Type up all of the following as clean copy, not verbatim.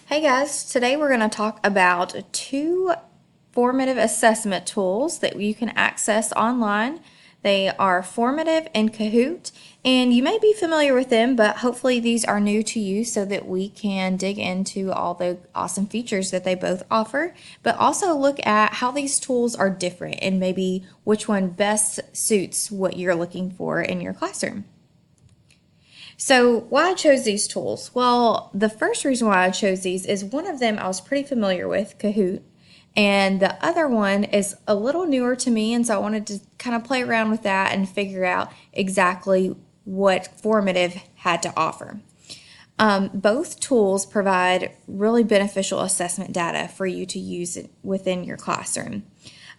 Hey guys, today we're going to talk about two formative assessment tools that you can access online. They are Formative and Kahoot, and you may be familiar with them, but hopefully these are new to you so that we can dig into all the awesome features that they both offer, but also look at how these tools are different and maybe which one best suits what you're looking for in your classroom. So why I chose these tools? Well, the first reason why I chose these is one of them I was pretty familiar with, Kahoot, and the other one is a little newer to me, and so I wanted to kind of play around with that and figure out exactly what Formative had to offer. Both tools provide really beneficial assessment data for you to use within your classroom.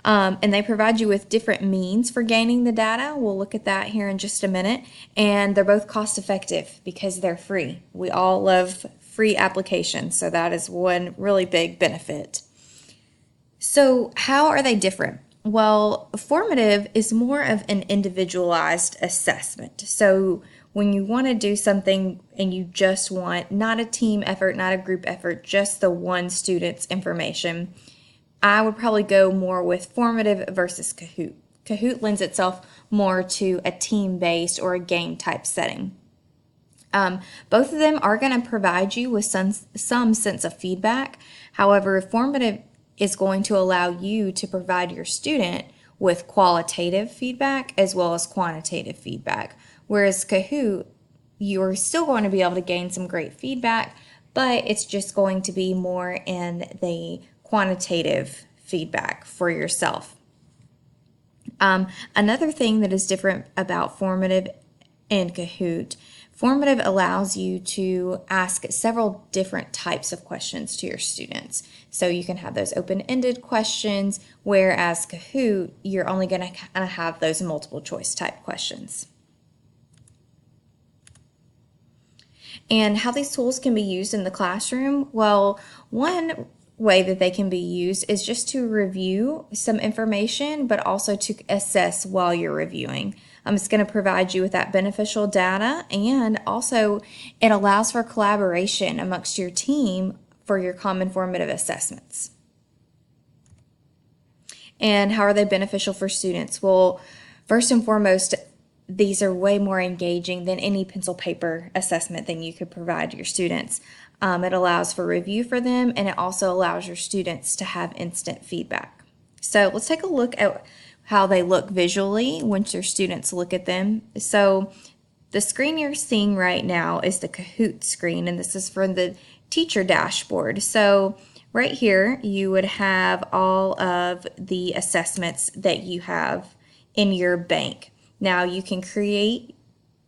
And they provide you with different means for gaining the data. We'll look at that here in just a minute. And they're both cost effective because they're free. We all love free applications, so that is one really big benefit. So, how are they different? Well, formative is more of an individualized assessment. So, when you want to do something and you just want not a team effort, not a group effort, just the one student's information, I would probably go more with formative versus Kahoot. Kahoot lends itself more to a team-based or a game type setting. Both of them are going to provide you with some sense of feedback. However, formative is going to allow you to provide your student with qualitative feedback as well as quantitative feedback. Whereas Kahoot, you're still going to be able to gain some great feedback, but it's just going to be more in the quantitative feedback for yourself. Another thing that is different about Formative and Kahoot, Formative allows you to ask several different types of questions to your students. So you can have those open-ended questions, whereas Kahoot, you're only going to kind of have those multiple choice type questions. And how these tools can be used in the classroom, well, one way that they can be used is just to review some information, but also to assess while you're reviewing. It's going to provide you with that beneficial data, and also it allows for collaboration amongst your team for your common formative assessments. And how are they beneficial for students? Well, first and foremost, these are way more engaging than any pencil paper assessment that you could provide your students. It allows for review for them, and it also allows your students to have instant feedback. So let's take a look at how they look visually once your students look at them. So the screen you're seeing right now is the Kahoot screen, and this is for the teacher dashboard. So right here, you would have all of the assessments that you have in your bank. Now you can create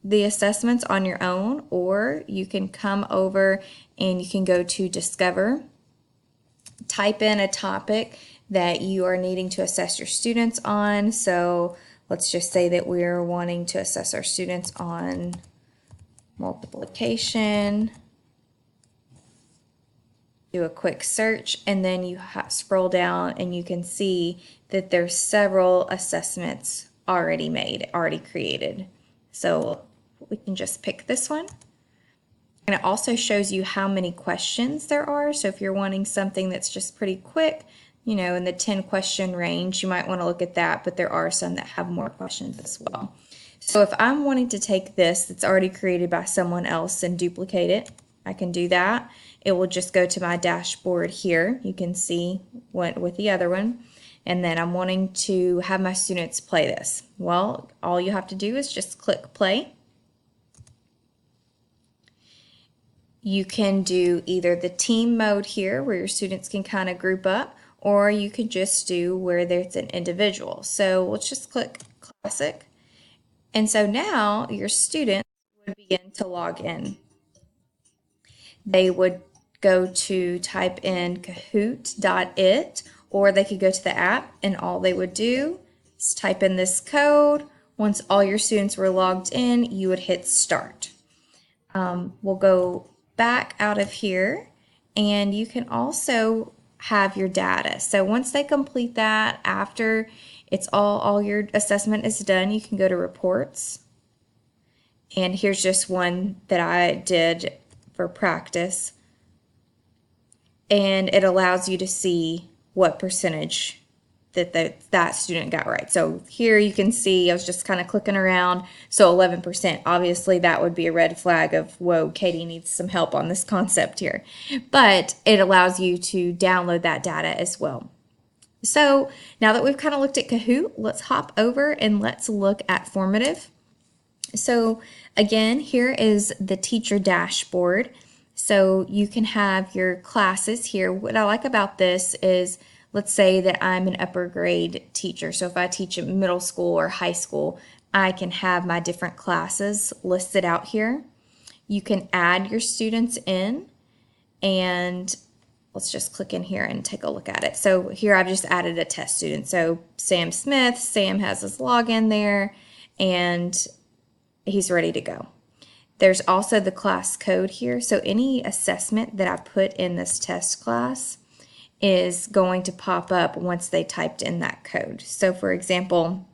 the assessments on your own, or you can come over and you can go to Discover, type in a topic that you are needing to assess your students on. So let's just say that we're wanting to assess our students on multiplication. Do a quick search, and then you scroll down and you can see that there's several assessments already made, already created. So we can just pick this one. And it also shows you how many questions there are. So if you're wanting something that's just pretty quick, you know, in the 10 question range, you might want to look at that, but there are some that have more questions as well. So if I'm wanting to take this that's already created by someone else and duplicate it, I can do that. It will just go to my dashboard here. You can see what with the other one. And then I'm wanting to have my students play this. Well, all you have to do is just click play. You can do either the team mode here where your students can kind of group up, or you can just do where there's an individual. So let's just click classic. And so now your students would begin to log in. They would go to type in kahoot.it, or they could go to the app, and all they would do is type in this code. Once all your students were logged in, you would hit start. We'll go back out of here, and you can also have your data. So once they complete that, after it's all your assessment is done, you can go to reports. And here's just one that I did for practice. and it allows you to see what percentage that student got right. So here you can see I was just kind of clicking around. So 11%, obviously that would be a red flag of, whoa, Katie needs some help on this concept here. But it allows you to download that data as well. So now that we've kind of looked at Kahoot, let's hop over and let's look at Formative. So again, here is the teacher dashboard. So you can have your classes here. What I like about this is, let's say that I'm an upper grade teacher. So if I teach in middle school or high school, I can have my different classes listed out here. You can add your students in, and let's just click in here and take a look at it. So here I've just added a test student. So Sam Smith, Sam has his login there, and he's ready to go. There's also the class code here. So any assessment that I put in this test class is going to pop up once they typed in that code. So for example,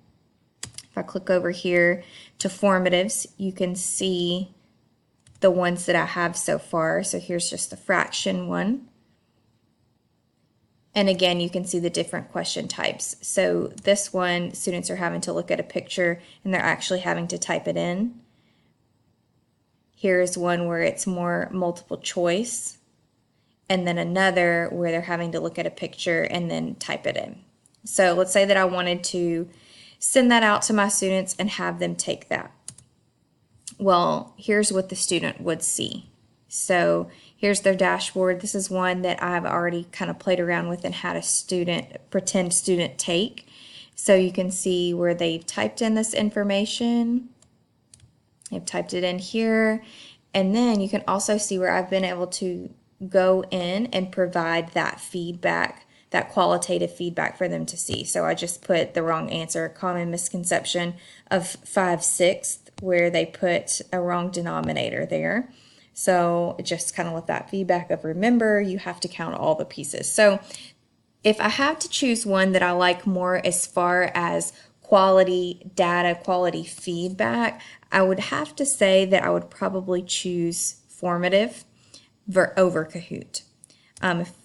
if I click over here to formatives, you can see the ones that I have so far. So here's just the fraction one. And again, you can see the different question types. So this one, students are having to look at a picture and they're actually having to type it in. Here's one where it's more multiple choice, and then another where they're having to look at a picture and then type it in. So let's say that I wanted to send that out to my students and have them take that. Well, here's what the student would see. So here's their dashboard. This is one that I've already kind of played around with and had a pretend student take. So you can see where they've typed in this information. I've typed it in here, and then you can also see where I've been able to go in and provide that feedback, that qualitative feedback for them to see. So I just put the wrong answer, a common misconception of 5/6, where they put a wrong denominator there. So just kind of with that feedback of, remember, you have to count all the pieces. So if I have to choose one that I like more as far as quality data, quality feedback, I would have to say that I would probably choose Formative over Kahoot.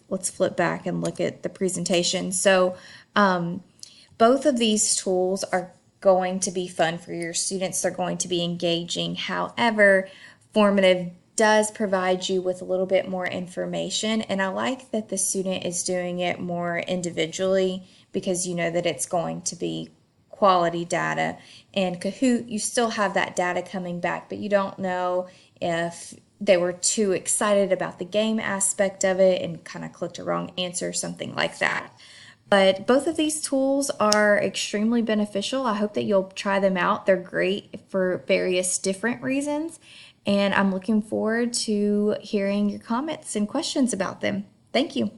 Let's flip back and look at the presentation. So both of these tools are going to be fun for your students. They're going to be engaging. However, Formative does provide you with a little bit more information, and I like that the student is doing it more individually, because you know that it's going to be quality data. And Kahoot, you still have that data coming back, but you don't know if they were too excited about the game aspect of it and kind of clicked a wrong answer, something like that. But both of these tools are extremely beneficial. I hope that you'll try them out. They're great for various different reasons, and I'm looking forward to hearing your comments and questions about them. Thank you.